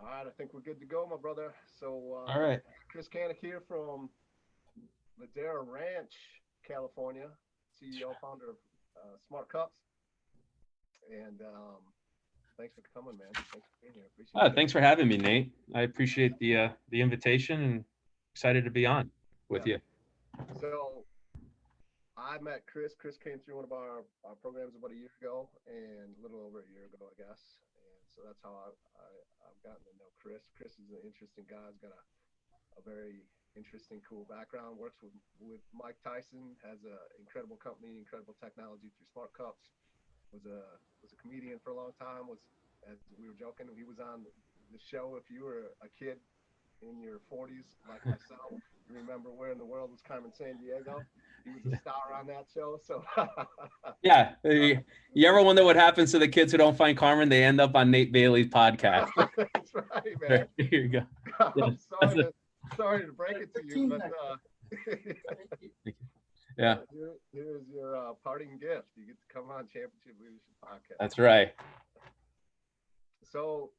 All right, I think we're good to go, my brother. So, All right. Chris Kanik here from Ladera Ranch, California, CEO, founder of Smart Cups. And thanks for coming, man. Thanks for being here. Appreciate it. Thanks for having me, Nate. I appreciate the invitation and excited to be on with Yeah. you. So, I met Chris. Chris came through one of our programs about a year ago, and a little over a year ago, I guess. And so that's how I've gotten to know Chris. Chris is an interesting guy. He's got a very interesting, cool background. Works with Mike Tyson. Has an incredible company, incredible technology through Smart Cups. Was a comedian for a long time. Was, as we were joking, he was on the show. If you were a kid in your 40s like myself, you remember Where in the World was Carmen San Diego? He was a star on that show. So Yeah. You ever wonder what happens to the kids who don't find Carmen? They end up on Nate Bailey's podcast. that's right, man. Here you go. I'm sorry to break it to you, but yeah, here's your parting gift. You get to come on Championship Leadership Podcast. that's right. So,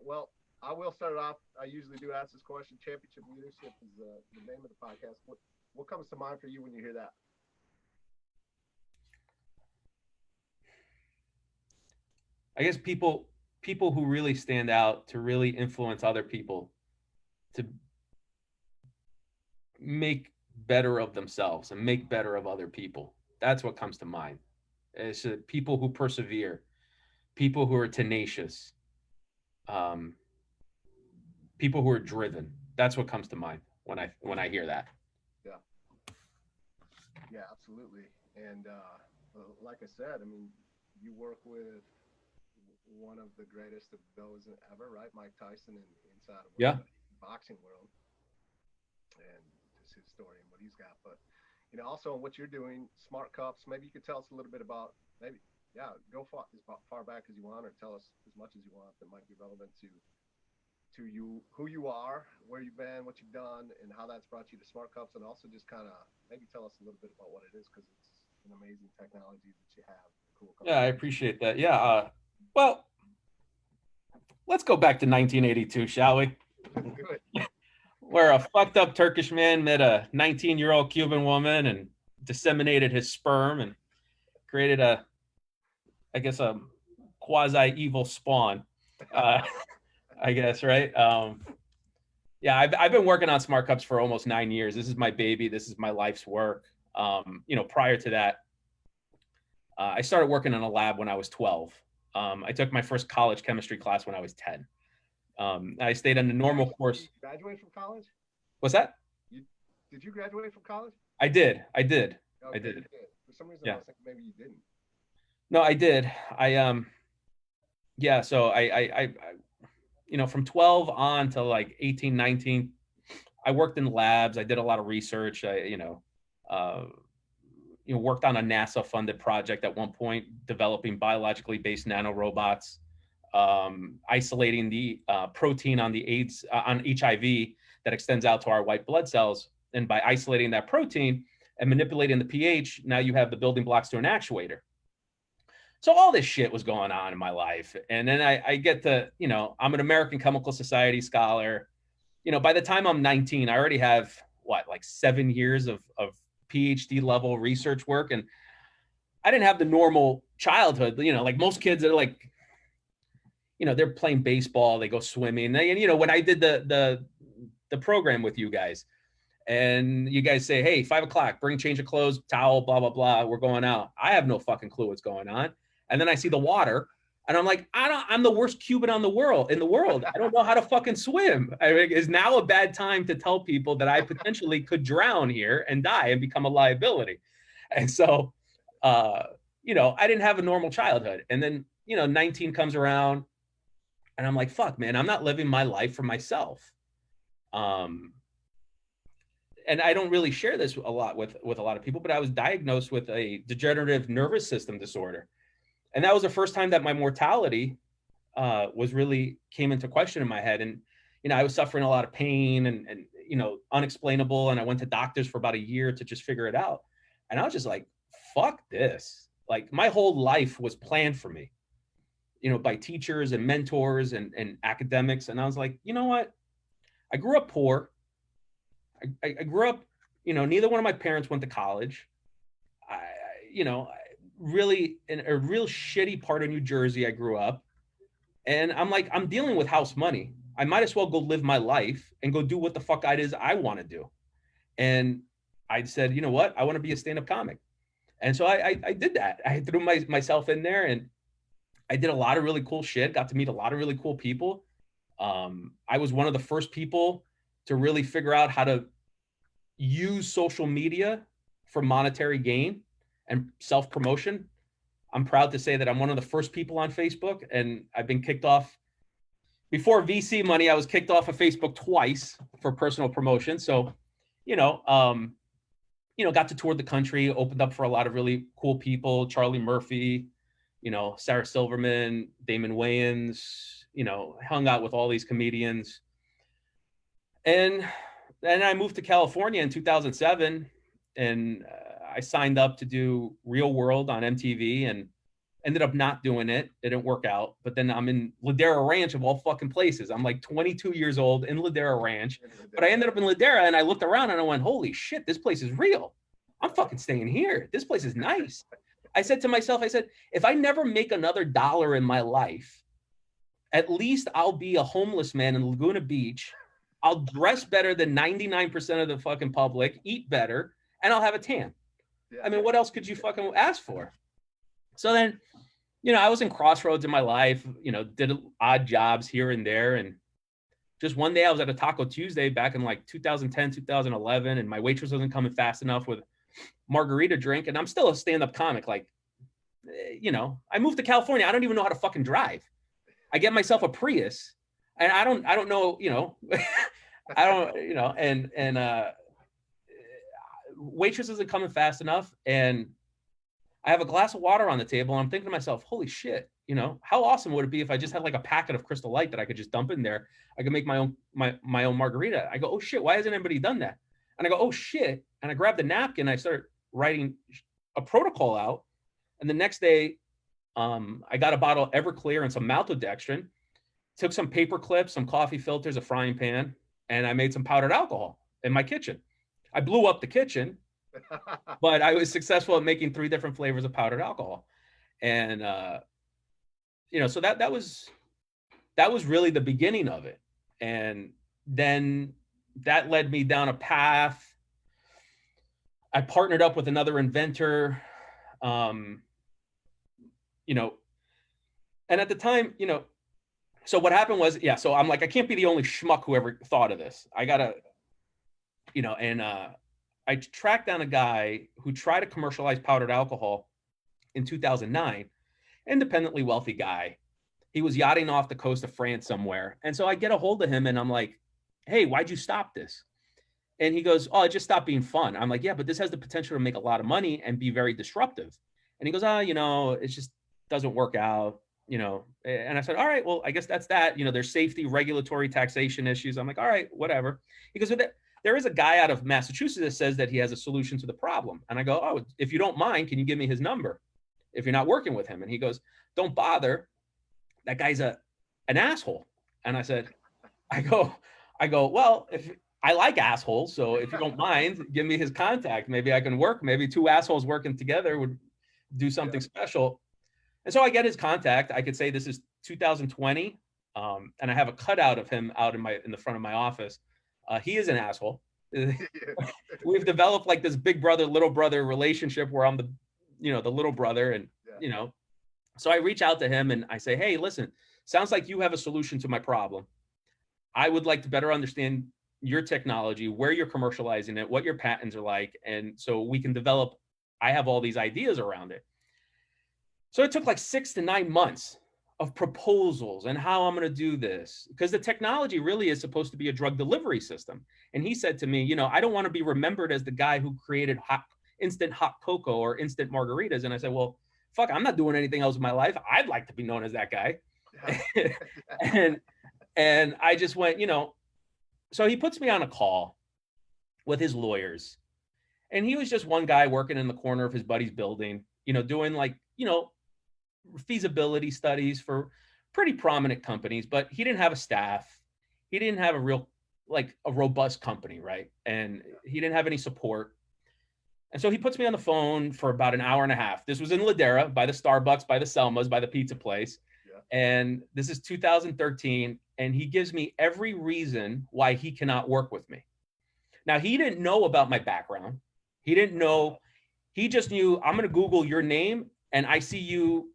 well, I will start it off. I usually do ask this question. Championship Leadership is the name of the podcast. What comes to mind for you when you hear that? I guess people who really stand out to really influence other people to make better of themselves and make better of other people. That's what comes to mind. It's people who persevere, people who are tenacious, people who are driven. That's what comes to mind when I hear that. Yeah, absolutely. And like I said, I mean, you work with one of the greatest of those ever, right? Mike Tyson inside of Yeah. the boxing world, and just his story and what he's got. But also what you're doing, Smart Cups. Maybe you could tell us a little bit about go as far back as you want, or tell us as much as you want that might be relevant to you, who you are, where you've been, what you've done, and how that's brought you to Smart Cups, and also just kind of maybe tell us a little bit about what it is, because it's an amazing technology that you have. Cool. Yeah, I appreciate that. Yeah. Well, let's go back to 1982, shall we? Let's do it. Where a fucked up Turkish man met a 19-year-old Cuban woman and disseminated his sperm and created a quasi evil spawn. I guess, right? Yeah, I've been working on Smart Cups for almost 9 years. This is my baby. This is my life's work. Prior to that, I started working in a lab when I was 12. I took my first college chemistry class when I was 10. I stayed on the normal course. You graduated from college? What's that? Did you graduate from college? I did. Okay, I did. For some reason, Yeah. I was thinking maybe you didn't. No, I did. So I from 12 on to like 18, 19, I worked in labs. I did a lot of research. I worked on a NASA funded project at one point, developing biologically based nanorobots, isolating the protein on the AIDS, on HIV that extends out to our white blood cells. And by isolating that protein and manipulating the pH, now you have the building blocks to an actuator. So all this shit was going on in my life. And then I get to, I'm an American Chemical Society scholar. By the time I'm 19, I already have like 7 years of PhD level research work. And I didn't have the normal childhood, like most kids are like, they're playing baseball, they go swimming. And, when I did the program with you guys, and you guys say, hey, 5 o'clock, bring change of clothes, towel, blah, blah, blah, we're going out. I have no fucking clue what's going on. And then I see the water and I'm like, I'm the worst Cuban in the world. I don't know how to fucking swim. Is now a bad time to tell people that I potentially could drown here and die and become a liability. And so, I didn't have a normal childhood. And then, 19 comes around and I'm like, fuck, man, I'm not living my life for myself. And I don't really share this a lot with a lot of people, but I was diagnosed with a degenerative nervous system disorder. And that was the first time that my mortality was really came into question in my head. And, I was suffering a lot of pain and unexplainable. And I went to doctors for about a year to just figure it out. And I was just like, fuck this. Like my whole life was planned for me. by teachers and mentors and academics. And I was like, you know what? I grew up poor. I grew up, neither one of my parents went to college. Really in a real shitty part of New Jersey, I grew up. And I'm like, I'm dealing with house money. I might as well go live my life and go do what the fuck it is I want to do. And I said, you know what? I want to be a stand-up comic. And so I did that. I threw myself in there, and I did a lot of really cool shit, got to meet a lot of really cool people. I was one of the first people to really figure out how to use social media for monetary gain and self-promotion. I'm proud to say that I'm one of the first people on Facebook, and I've been kicked off. Before VC money, I was kicked off of Facebook twice for personal promotion. So, got to tour the country, opened up for a lot of really cool people, Charlie Murphy, Sarah Silverman, Damon Wayans, hung out with all these comedians. And then I moved to California in 2007, and I signed up to do Real World on MTV and ended up not doing it. It didn't work out. But then I'm in Ladera Ranch of all fucking places. I'm like 22 years old in Ladera Ranch. But I ended up in Ladera, and I looked around and I went, holy shit, this place is real. I'm fucking staying here. This place is nice. I said to myself, if I never make another dollar in my life, at least I'll be a homeless man in Laguna Beach. I'll dress better than 99% of the fucking public, eat better, and I'll have a tan. I mean, what else could you fucking ask for? So then, I was in crossroads in my life, did odd jobs here and there. And just one day I was at a Taco Tuesday back in like 2010, 2011, and my waitress wasn't coming fast enough with margarita drink. And I'm still a stand-up comic. Like, I moved to California. I don't even know how to fucking drive. I get myself a Prius, and I don't know, I don't, and waitress isn't coming fast enough. And I have a glass of water on the table, and I'm thinking to myself, holy shit, how awesome would it be if I just had like a packet of Crystal Light that I could just dump in there? I could make my own margarita. I go, oh shit, why hasn't anybody done that? And I go, oh shit. And I grabbed the napkin, I started writing a protocol out. And the next day, I got a bottle of Everclear and some maltodextrin, took some paper clips, some coffee filters, a frying pan, and I made some powdered alcohol in my kitchen. I blew up the kitchen, but I was successful at making 3 different flavors of powdered alcohol. And, so that was really the beginning of it. And then that led me down a path. I partnered up with another inventor, and at the time, so what happened was, so I'm like, I can't be the only schmuck who ever thought of this. I gotta, I tracked down a guy who tried to commercialize powdered alcohol in 2009, independently wealthy guy. He was yachting off the coast of France somewhere. And so I get a hold of him and I'm like, hey, why'd you stop this? And he goes, oh, it just stopped being fun. I'm like, yeah, but this has the potential to make a lot of money and be very disruptive. And he goes, it just doesn't work out, And I said, all right, well, I guess that's that. There's safety, regulatory, taxation issues. I'm like, all right, whatever. He goes, there is a guy out of Massachusetts that says that he has a solution to the problem. And I go, oh, if you don't mind, can you give me his number if you're not working with him? And he goes, don't bother. That guy's an asshole. And I go, well, if I like assholes, so if you don't mind, give me his contact. Maybe I can work. Maybe 2 assholes working together would do something special. And so I get his contact. I could say this is 2020, and I have a cutout of him out in the front of my office. He is an asshole. We've developed like this big brother, little brother relationship where I'm the little brother, and so I reach out to him and I say, hey, listen, sounds like you have a solution to my problem. I would like to better understand your technology, where you're commercializing it, what your patents are like. And so we can develop, I have all these ideas around it. So it took like 6 to 9 months of proposals and how I'm going to do this, because the technology really is supposed to be a drug delivery system. And he said to me, I don't want to be remembered as the guy who created instant hot cocoa or instant margaritas. And I said, well, fuck, I'm not doing anything else in my life. I'd like to be known as that guy. and I just went, so he puts me on a call with his lawyers, and he was just one guy working in the corner of his buddy's building, doing like, feasibility studies for pretty prominent companies, but he didn't have a staff. He didn't have a real, like a robust company, right? And he didn't have any support. And so he puts me on the phone for about an hour and a half. This was in Ladera by the Starbucks, by the Selma's, by the pizza place. Yeah. And this is 2013. And he gives me every reason why he cannot work with me. Now, he didn't know about my background. He didn't know. He just knew, I'm going to Google your name and I see you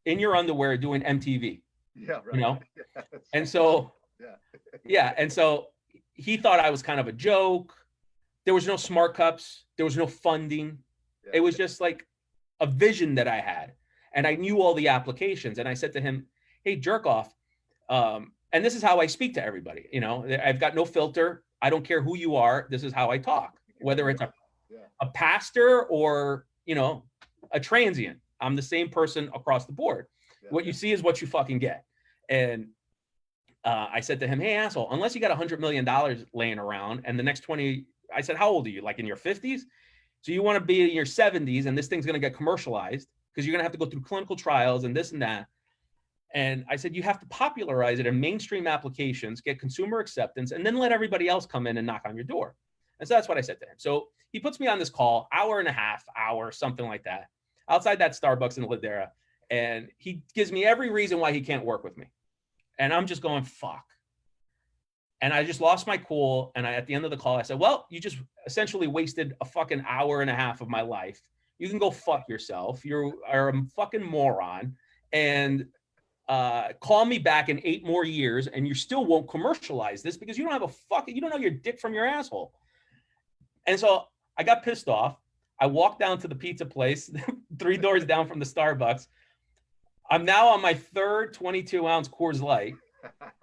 in your underwear doing MTV. Yeah, right. You know? Yeah, And so, yeah. And so he thought I was kind of a joke. There was no smart cups. There was no funding. Yeah. It was just like a vision that I had. And I knew all the applications. And I said to him, hey, jerk off. And this is how I speak to everybody. You know, I've got no filter. I don't care who you are. This is how I talk, whether it's a pastor or, you know, a transient. I'm the same person across the board. Yeah. What you see is what you fucking get. And I said to him, hey, asshole, unless you got $100 million laying around and the next 20, I said, how old are you? Like in your 50s? So you want to be in your 70s and this thing's going to get commercialized because you're going to have to go through clinical trials and this and that. And I said, you have to popularize it in mainstream applications, get consumer acceptance, and then let everybody else come in and knock on your door. And so that's what I said to him. So he puts me on this call, hour and a half, something like that, outside that Starbucks in Ladera. And he gives me every reason why he can't work with me. And I'm just going, fuck. And I just lost my cool. And at the end of the call, I said, well, you just essentially wasted a fucking hour and a half of my life. You can go fuck yourself. You are a fucking moron. And call me back in 8 more years and you still won't commercialize this because you don't have you don't know your dick from your asshole. And so I got pissed off. I walked down to the pizza place, 3 doors down from the Starbucks. I'm now on my 3rd 22-ounce Coors Light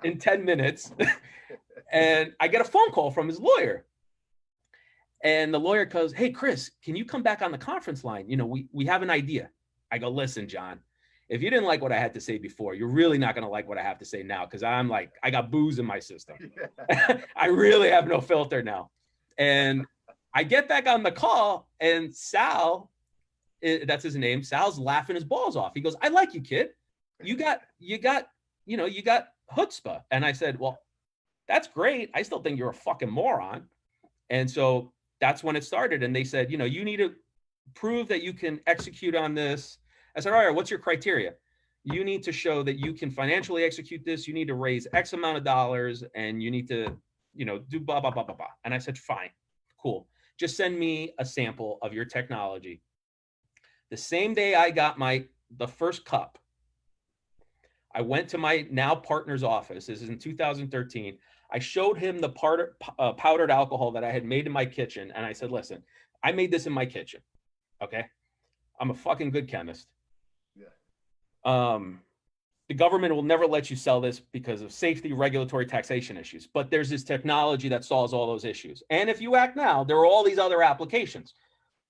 in 10 minutes. And I get a phone call from his lawyer. And the lawyer goes, hey, Chris, can you come back on the conference line? You know, we have an idea. I go, listen, John, if you didn't like what I had to say before, you're really not going to like what I have to say now. Cause I'm like, I got booze in my system. Yeah. I really have no filter now. And I get back on the call and Sal, that's his name. Sal's laughing his balls off. He goes, I like you, kid. You got chutzpah. And I said, well, that's great. I still think you're a fucking moron. And so that's when it started. And they said, you know, you need to prove that you can execute on this. I said, all right, what's your criteria? You need to show that you can financially execute this. You need to raise X amount of dollars and you need to, you know, do blah, blah, blah, blah, blah. And I said, fine, cool. Just send me a sample of your technology. The same day I got the first cup, I went to my now partner's office. This is in 2013. I showed him the powdered alcohol that I had made in my kitchen. And I said, listen, I made this in my kitchen. Okay. I'm a fucking good chemist. Yeah. The government will never let you sell this because of safety, regulatory, taxation issues. But there's this technology that solves all those issues. And if you act now, there are all these other applications,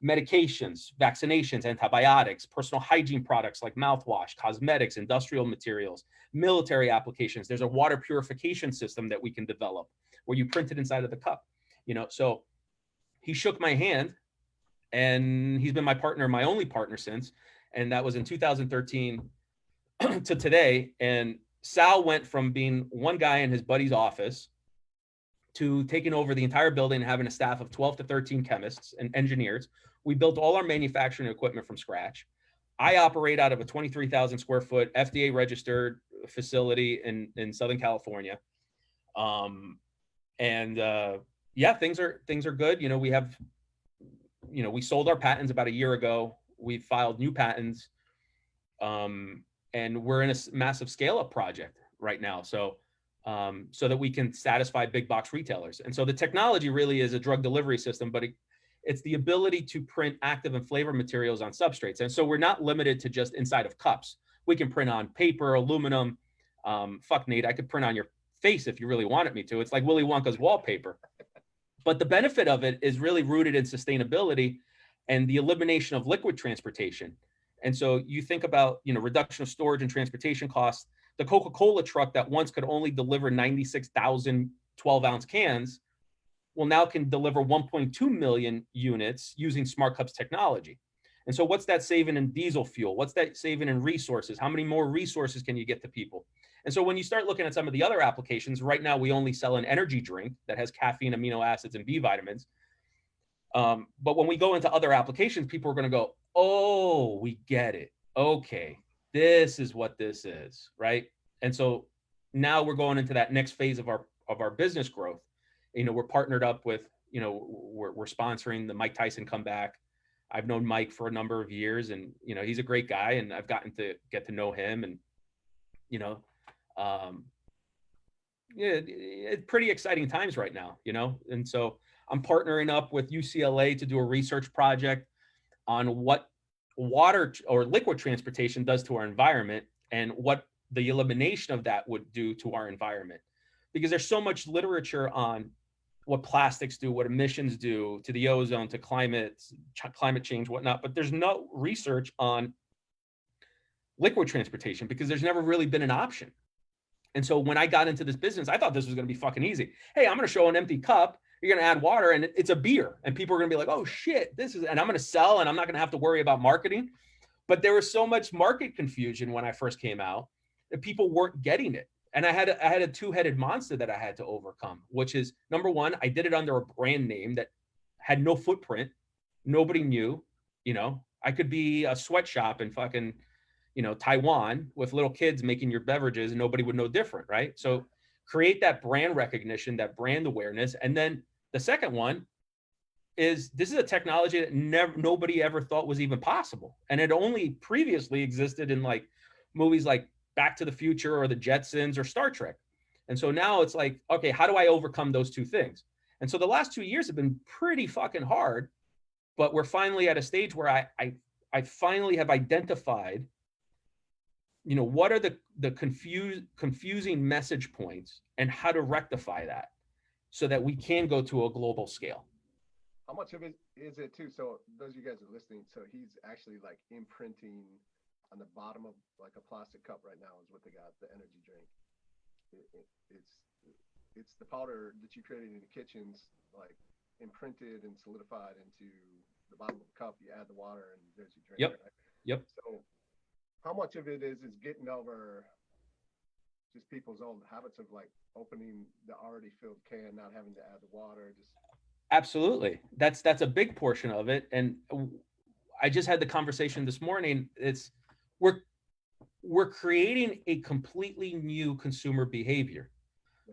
medications, vaccinations, antibiotics, personal hygiene products like mouthwash, cosmetics, industrial materials, military applications. There's a water purification system that we can develop where you print it inside of the cup. You know, so he shook my hand and he's been my partner, my only partner since. And that was in 2013 to today. And Sal went from being one guy in his buddy's office to taking over the entire building and having a staff of 12 to 13 chemists and engineers. We built all our manufacturing equipment from scratch. I operate out of a 23,000 square foot FDA registered facility in Southern California. Yeah, things are good. You know, we sold our patents about a year ago. We filed new patents. And we're in a massive scale up project right now. So that we can satisfy big box retailers. And so the technology really is a drug delivery system, but it's the ability to print active and flavor materials on substrates. And so we're not limited to just inside of cups. We can print on paper, aluminum. Fuck, Nate, I could print on your face if you really wanted me to. It's like Willy Wonka's wallpaper. But the benefit of it is really rooted in sustainability and the elimination of liquid transportation. And so you think about, you know, reduction of storage and transportation costs. The Coca-Cola truck that once could only deliver 96,000 12-ounce cans, well, now can deliver 1.2 million units using Smart Cups technology. And so what's that saving in diesel fuel? What's that saving in resources? How many more resources can you get to people? And so when you start looking at some of the other applications, right now we only sell an energy drink that has caffeine, amino acids, and B vitamins. But when we go into other applications, people are going to go, oh, we get it. Okay, this is what this is, right? And so now we're going into that next phase of our business growth. We're partnered up with, we're sponsoring the Mike Tyson comeback. I've known Mike for a number of years, and he's a great guy, and I've gotten to get to know him, and yeah, it's pretty exciting times right now, and so I'm partnering up with UCLA to do a research project on what water or liquid transportation does to our environment and what the elimination of that would do to our environment. Because there's so much literature on what plastics do, what emissions do to the ozone, to climate change, whatnot, but there's no research on liquid transportation because there's never really been an option. And so when I got into this business, I thought this was going to be fucking easy. Hey, I'm going to show an empty cup. You're going to add water and it's a beer. And people are going to be like, oh shit, and I'm going to sell and I'm not going to have to worry about marketing. But there was so much market confusion when I first came out that people weren't getting it. And I had a two-headed monster that I had to overcome, which is, number one, I did it under a brand name that had no footprint. Nobody knew, I could be a sweatshop in fucking, Taiwan with little kids making your beverages and nobody would know different, right? So create that brand recognition, that brand awareness. And then the second one is, this is a technology that nobody ever thought was even possible. And it only previously existed in like movies like Back to the Future or the Jetsons or Star Trek. And so now it's like, okay, how do I overcome those two things? And so the last 2 years have been pretty fucking hard, but we're finally at a stage where I finally have identified, what are the confusing message points and how to rectify that so that we can go to a global scale. How much of it is it too? So those of you guys are listening, so he's actually like imprinting on the bottom of like a plastic cup right now is what they got, the energy drink. It's the powder that you created in the kitchens, like imprinted and solidified into the bottom of the cup. You add the water and there's your drink. Yep. Right? Yep. So how much of it is getting over just people's old habits of like opening the already filled can, not having to add the water? Just absolutely. That's a big portion of it. And I just had the conversation this morning. We're creating a completely new consumer behavior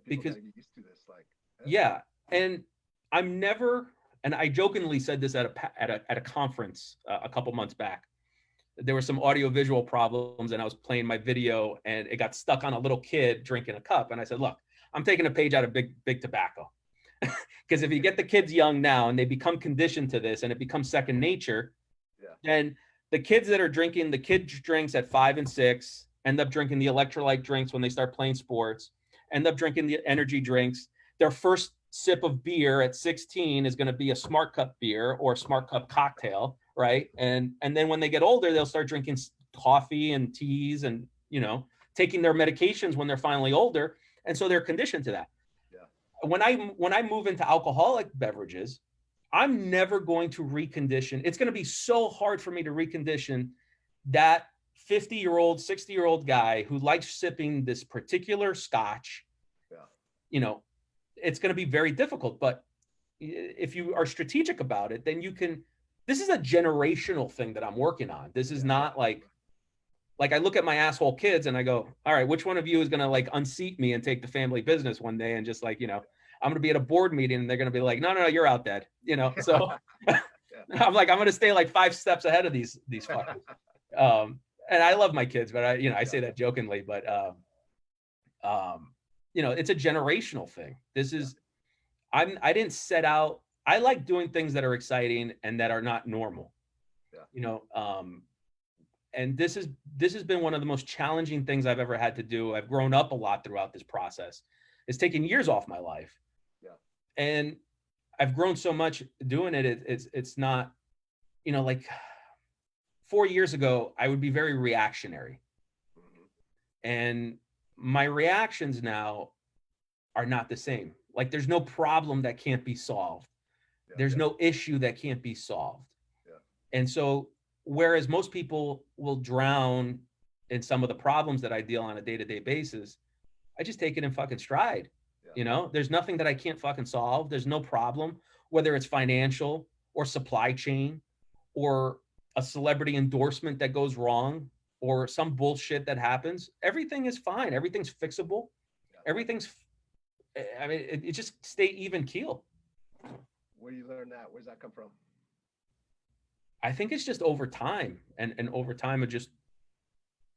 because get used to this, like yeah. And I jokingly said this at a conference a couple months back. There were some audio visual problems and I was playing my video and it got stuck on a little kid drinking a cup. And I said, look, I'm taking a page out of big tobacco. Because if you get the kids young now and they become conditioned to this and it becomes second nature, then the kids that are drinking the kids drinks at 5 and 6 end up drinking the electrolyte drinks when they start playing sports, end up drinking the energy drinks. Their first sip of beer at 16 is going to be a Smart Cup beer or a Smart Cup cocktail, right? And then when they get older, they'll start drinking coffee and teas and, taking their medications when they're finally older. And so they're conditioned to that. When I move into alcoholic beverages, I'm never going to recondition. It's going to be so hard for me to recondition that 50-year-old, 60-year-old guy who likes sipping this particular scotch. It's going to be very difficult. But if you are strategic about it, then you can. This is a generational thing that I'm working on. This is not like I look at my asshole kids and I go, all right, which one of you is going to like unseat me and take the family business one day and just like, I'm going to be at a board meeting and they're going to be like, no, you're out, Dad. So I'm like, I'm going to stay like 5 steps ahead of these fuckers. And I love my kids, but I say that jokingly, but it's a generational thing. This is, I didn't set out. I like doing things that are exciting and that are not normal, and this has been one of the most challenging things I've ever had to do. I've grown up a lot throughout this process. It's taken years off my life. And I've grown so much doing it. It's not, like 4 years ago, I would be very reactionary. And my reactions now are not the same. Like there's no problem that can't be solved. There's no issue that can't be solved. And so whereas most people will drown in some of the problems that I deal on a day-to-day basis, I just take it in fucking stride. Yeah. You know, there's nothing that I can't fucking solve. There's no problem, whether it's financial or supply chain or a celebrity endorsement that goes wrong or some bullshit that happens. Everything is fine. Everything's fixable. Yeah. Everything's, I mean, it just stay even keel. Where do you learn that? Where's that come from? I think it's just over time and over time of just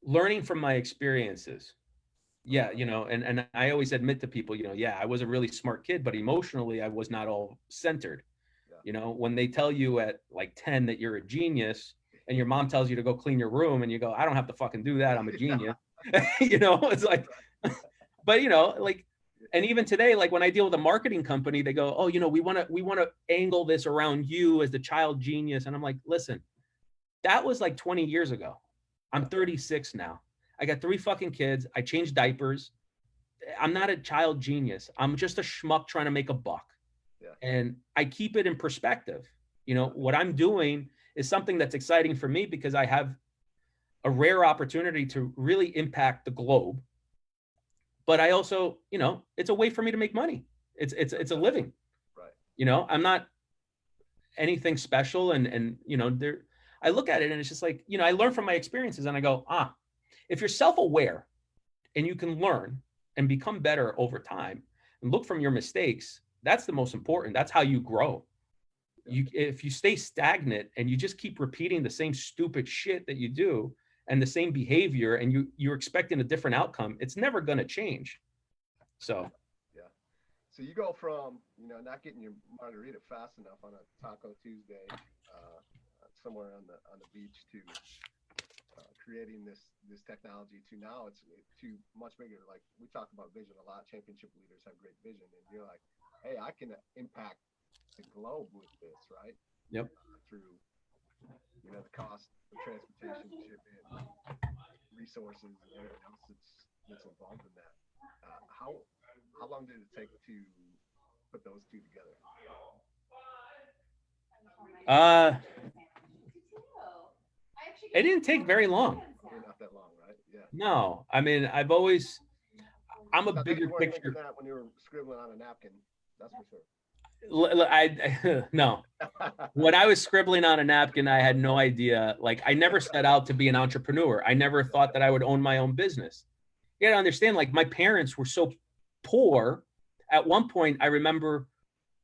learning from my experiences. Yeah, you know, and I always admit to people, you know, yeah, I was a really smart kid, but emotionally I was not all centered. Yeah. You know, when they tell you at like 10 that you're a genius and your mom tells you to go clean your room and you go, I don't have to fucking do that, I'm a genius. You know, it's like, but you know, like, and even today, like when I deal with a marketing company, they go, oh, you know, we want to angle this around you as the child genius. And I'm like, listen, that was like 20 years ago. I'm 36 now. I got 3 fucking kids. I change diapers. I'm not a child genius. I'm just a schmuck trying to make a buck. Yeah. And I keep it in perspective. You know, what I'm doing is something that's exciting for me because I have a rare opportunity to really impact the globe. But I also, you know, it's a way for me to make money. It's a living. Right. You know, I'm not anything special and you know, there I look at it and it's just like, you know, I learn from my experiences and I go, if you're self-aware and you can learn and become better over time and look from your mistakes, that's the most important. That's how you grow. If you stay stagnant and you just keep repeating the same stupid shit that you do and the same behavior and you're expecting a different outcome, it's never going to change. So yeah. So you go from, you know, not getting your margarita fast enough on a Taco Tuesday somewhere on the beach to creating this technology to now it's to much bigger. Like we talk about vision a lot. Championship leaders have great vision, and you're like, hey, I can impact the globe with this, right? Yep. Through, you know, the cost of transportation, shipment, resources, and everything else that's involved in that. How long did it take to put those two together? It didn't take very long. Not that long, right? Yeah. No, I mean, I'm a bigger picture. That when you were scribbling on a napkin, that's for sure. No. When I was scribbling on a napkin, I had no idea. Like, I never set out to be an entrepreneur. I never thought that I would own my own business. You gotta understand, like, my parents were so poor. At one point, I remember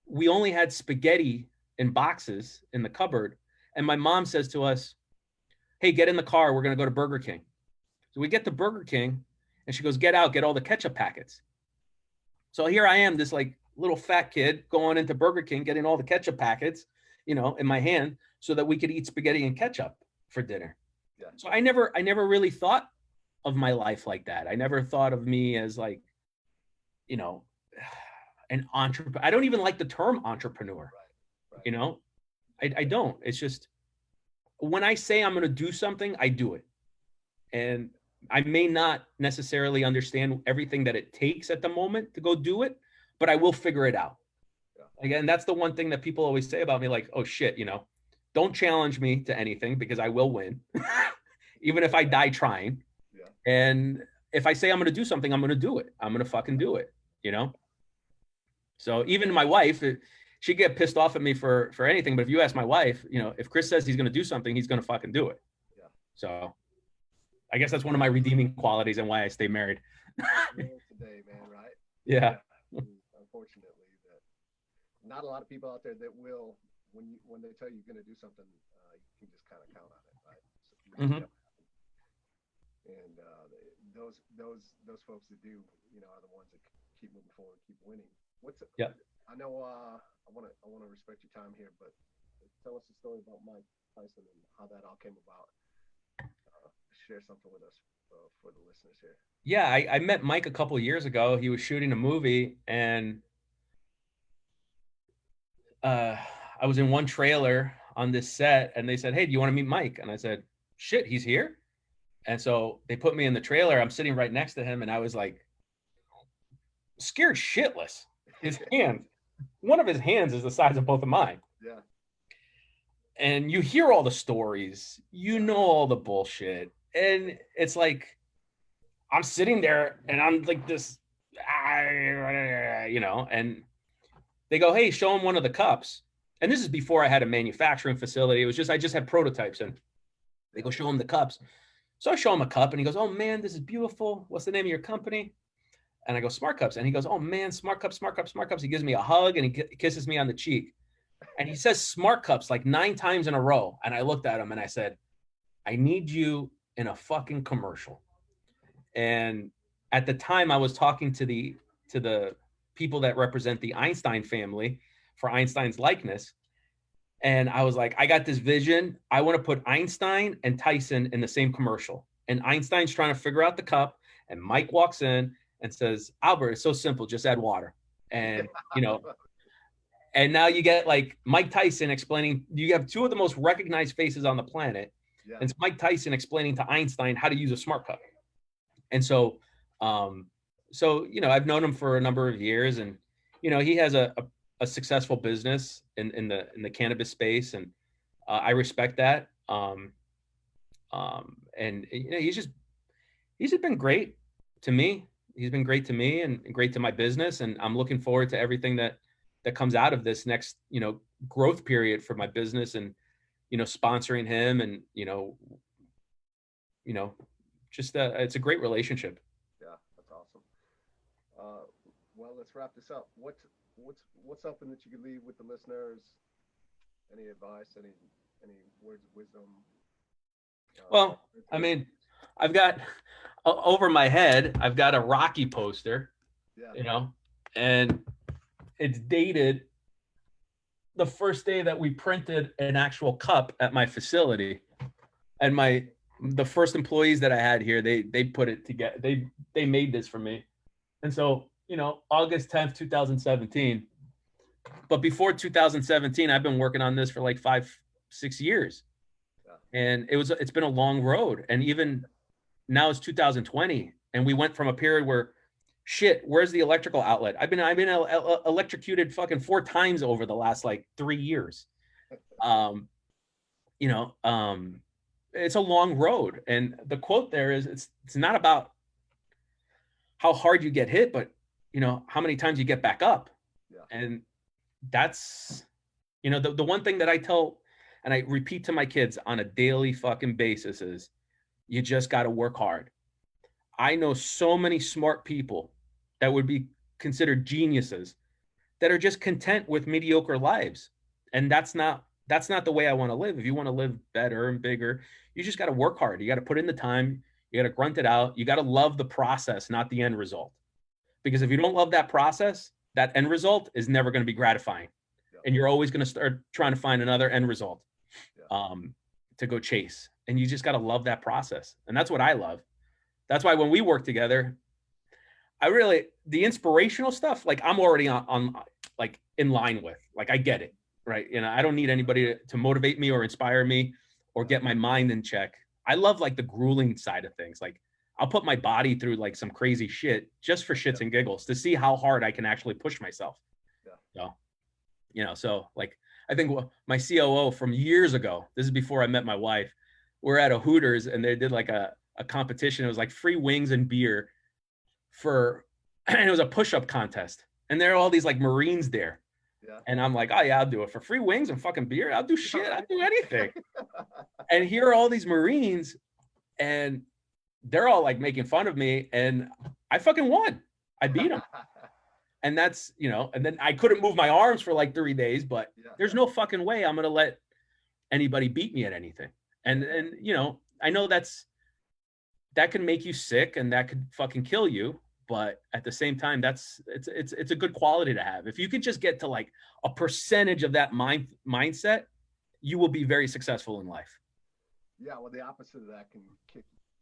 we only had spaghetti in boxes in the cupboard. And my mom says to us, hey, get in the car. We're going to go to Burger King. So we get to Burger King and she goes, get out, get all the ketchup packets. So here I am, this like little fat kid going into Burger King, getting all the ketchup packets, you know, in my hand so that we could eat spaghetti and ketchup for dinner. Yeah. So I never really thought of my life like that. I never thought of me as like, you know, an entrepreneur. I don't even like the term entrepreneur. Right. You know, I don't. It's just when I say I'm going to do something, I do it. And I may not necessarily understand everything that it takes at the moment to go do it, but I will figure it out. Yeah. Again, that's the one thing that people always say about me, like, oh shit, you know, don't challenge me to anything because I will win, even if I die trying. Yeah. And if I say I'm going to do something, I'm going to do it. I'm going to fucking do it, you know? So even my wife, she'd get pissed off at me for anything. But if you ask my wife, you know, if Chris says he's going to do something, he's going to fucking do it. Yeah. So I guess that's one of my redeeming qualities and why I stay married. Today, man, right? Yeah. Unfortunately, that not a lot of people out there that will, when they tell you you're going to do something, you can just kind of count on it, right? So, and those folks that do, you know, are the ones that keep moving forward, keep winning. I know I want to respect your time here, but tell us the story about Mike Tyson and how that all came about. Share something with us for the listeners here. Yeah, I met Mike a couple of years ago. He was shooting a movie, and I was in one trailer on this set, and they said, hey, do you want to meet Mike? And I said, shit, he's here? And so they put me in the trailer. I'm sitting right next to him, and I was like scared shitless. His hands, one of his hands is the size of both of mine. Yeah. and you hear all the stories, you know, all the bullshit. And it's like, I'm sitting there and I'm like this, you know, and they go, hey, show them one of the cups. And this is before I had a manufacturing facility. It was just, I just had prototypes, and they go, show him the cups. So I show him a cup and he goes, oh man, this is beautiful. What's the name of your company? And I go, Smart Cups. And he goes, oh man, Smart Cups, Smart Cups, Smart Cups. He gives me a hug and he kisses me on the cheek. And he says Smart Cups like 9 times in a row. And I looked at him and I said, I need you in a fucking commercial. And at the time I was talking to the people that represent the Einstein family for Einstein's likeness. And I was like, I got this vision. I want to put Einstein and Tyson in the same commercial. And Einstein's trying to figure out the cup. And Mike walks in and says, Albert, it's so simple. Just add water. And, you know, and now you get like Mike Tyson explaining, you have 2 of the most recognized faces on the planet. Yeah. And it's Mike Tyson explaining to Einstein how to use a smart cup. And so, you know, I've known him for a number of years, and, you know, he has a successful business in the cannabis space. And I respect that. And, you know, he's just been great to me. He's been great to me and great to my business. And I'm looking forward to everything that comes out of this next, you know, growth period for my business, and, you know, sponsoring him, and, you know, just, it's a great relationship. Yeah, that's awesome. Well, let's wrap this up. What's something that you could leave with the listeners? Any advice, any words of wisdom? Well, I mean, I've got over my head, I've got a Rocky poster, yeah, you know, and it's dated the first day that we printed an actual cup at my facility. And the first employees that I had here, they put it together. They made this for me. And so, you know, August 10th, 2017. But before 2017, I've been working on this for like 5-6 years. Yeah. And it's been a long road. And even now it's 2020. And we went from a period where, shit, where's the electrical outlet? I've been electrocuted fucking 4 times over the last like 3 years. You know, it's a long road. And the quote there is, it's not about how hard you get hit, but, you know, how many times you get back up. Yeah. And that's, you know, the one thing that I tell and I repeat to my kids on a daily fucking basis is, you just got to work hard. I know so many smart people that would be considered geniuses that are just content with mediocre lives. And that's not the way I want to live. If you want to live better and bigger, you just got to work hard. You got to put in the time. You got to grunt it out. You got to love the process, not the end result. Because if you don't love that process, that end result is never going to be gratifying. Yeah. And you're always going to start trying to find another end result, yeah, to go chase. And you just got to love that process. And that's what I love. That's why when we work together, the inspirational stuff, like I'm already on like in line with, like, I get it, right? You know, I don't need anybody to motivate me or inspire me or get my mind in check. I love like the grueling side of things. Like I'll put my body through like some crazy shit just for shits and giggles to see how hard I can actually push myself. Yeah. So, you know, so like, I think my COO from years ago, this is before I met my wife, we're at a Hooters and they did like a competition. It was like free wings and beer and it was a push-up contest. And there are all these like Marines there. Yeah. And I'm like, oh yeah, I'll do it for free wings and fucking beer. I'll do shit. I'll do anything. And here are all these Marines and they're all like making fun of me. And I fucking won. I beat them. And that's, you know, and then I couldn't move my arms for like 3 days, but there's no fucking way I'm going to let anybody beat me at anything. And, you know, I know that can make you sick and that could fucking kill you. But at the same time, it's a good quality to have. If you could just get to like a percentage of that mindset, you will be very successful in life. Yeah. Well, the opposite of that can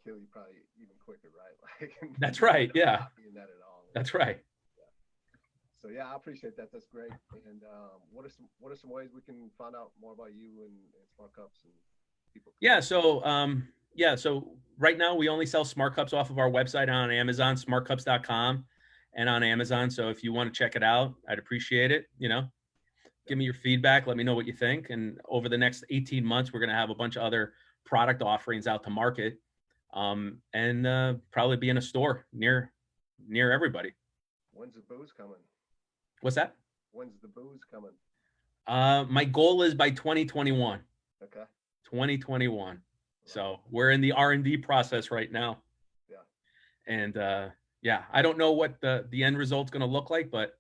kill you probably even quicker, right? Like, that's right. Yeah. Not being that at all. That's right. So yeah, I appreciate that. That's great. And what are some ways we can find out more about you and Smart Cups and people? Yeah. So right now we only sell Smart Cups off of our website on Amazon, smartcups.com, and on Amazon. So if you want to check it out, I'd appreciate it. You know, Give me your feedback. Let me know what you think. And over the next 18 months, we're going to have a bunch of other product offerings out to market, and probably be in a store near everybody. When's the booze coming? What's that? When's the booze coming? My goal is by 2021. Okay. 2021. So we're in the R&D process right now. Yeah. And yeah, I don't know what the end result's going to look like, but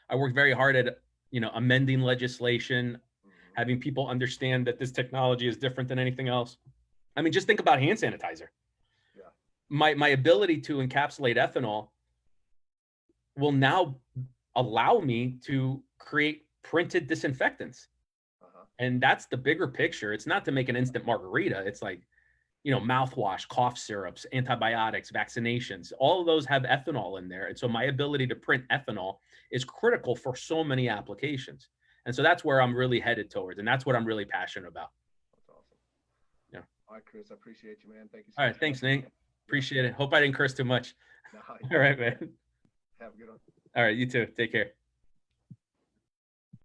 I worked very hard at amending legislation, having people understand that this technology is different than anything else. I mean, just think about hand sanitizer. Yeah. My ability to encapsulate ethanol will now allow me to create printed disinfectants. And that's the bigger picture. It's not to make an instant margarita. It's like, mouthwash, cough syrups, antibiotics, vaccinations, all of those have ethanol in there. And so my ability to print ethanol is critical for so many applications. And so that's where I'm really headed towards. And that's what I'm really passionate about. That's awesome. Yeah. All right, Chris, I appreciate you, man. Thank you so All much. right. Thanks, Nate. Appreciate it. Hope I didn't curse too much. No, all right, man. have a good one. All right. You too. Take care.